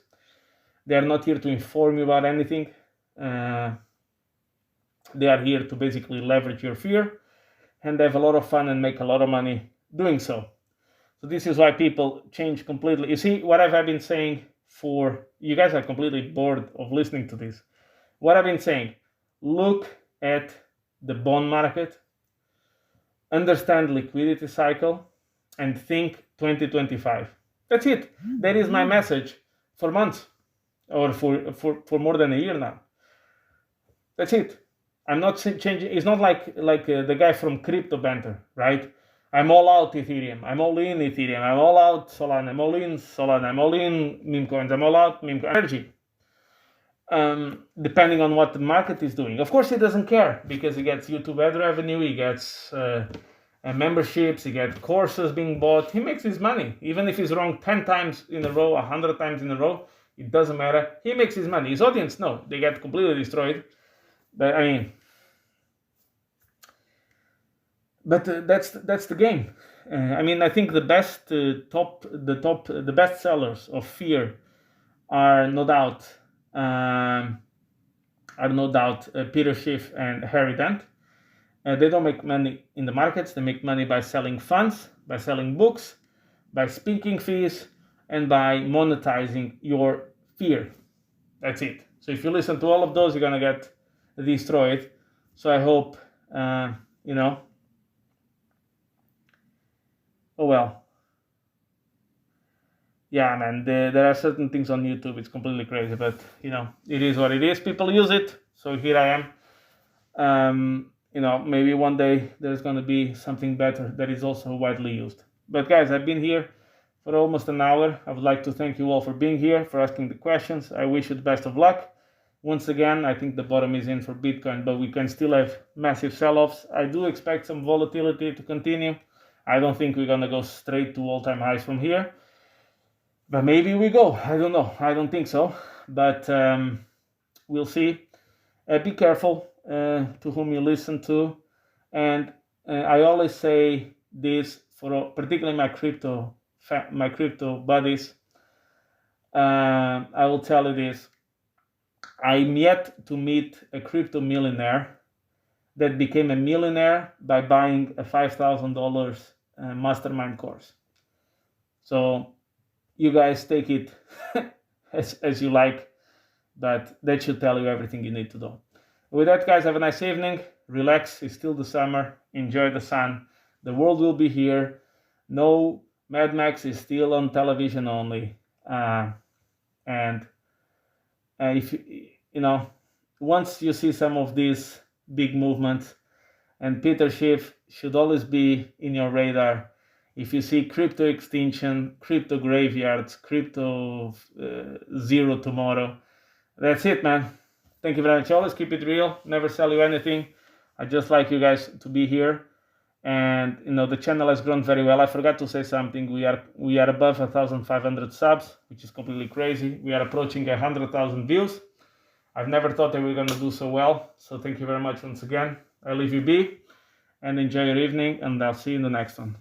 They are not here to inform you about anything. They are here to basically leverage your fear and have a lot of fun and make a lot of money doing so. So this is why people change completely. You see, what I've been saying for, you guys are completely bored of listening to this. What I've been saying, look at the bond market, understand liquidity cycle, and think 2025. That's it. That is my message for months, or for more than a year now. That's it. I'm not changing. It's not like the guy from Crypto Banter, right? I'm all out Ethereum. I'm all in Ethereum. I'm all out Solana. I'm all in Solana. I'm all in meme coins. I'm all out meme energy. Depending on what the market is doing. Of course, he doesn't care because he gets YouTube ad revenue. He gets memberships. He gets courses being bought. He makes his money. Even if he's wrong 10 times in a row, 100 times in a row, it doesn't matter. He makes his money. His audience, no. They get completely destroyed. But I mean, that's the game. I mean, I think the best the best sellers of fear are no doubt Peter Schiff and Harry Dent. They don't make money in the markets. They make money by selling funds, by selling books, by speaking fees, and by monetizing your fear. That's it. So if you listen to all of those, you're gonna get destroyed. So I hope oh well. Yeah, man, there are certain things on YouTube, it's completely crazy, but it is what it is. People use it, so here I am. Maybe one day there's going to be something better that is also widely used. But guys, I've been here for almost an hour. I would like to thank you all for being here, for asking the questions. I wish you the best of luck. Once again, I think the bottom is in for Bitcoin, but we can still have massive sell-offs. I do expect some volatility to continue. I don't think we're going to go straight to all-time highs from here. But maybe we go. I don't know. I don't think so. But we'll see. Be careful to whom you listen to. And I always say this for particularly my crypto buddies. I will tell you this. I'm yet to meet a crypto millionaire that became a millionaire by buying a $5,000 mastermind course. So you guys take it as you like, but that should tell you everything you need to do. With that, guys, have a nice evening. Relax. It's still the summer. Enjoy the sun. The world will be here. No, Mad Max is still on television only. And if once you see some of these big movements, and Peter Schiff should always be in your radar. If you see crypto extinction, crypto graveyards, crypto zero tomorrow, that's it, man. Thank you very much. Always keep it real. Never sell you anything. I just like you guys to be here. And the channel has grown very well. I forgot to say something. We are above 1,500 subs, which is completely crazy. We are approaching 100,000 views. I've never thought that we were going to do so well. So thank you very much once again. I'll leave you be and enjoy your evening, and I'll see you in the next one.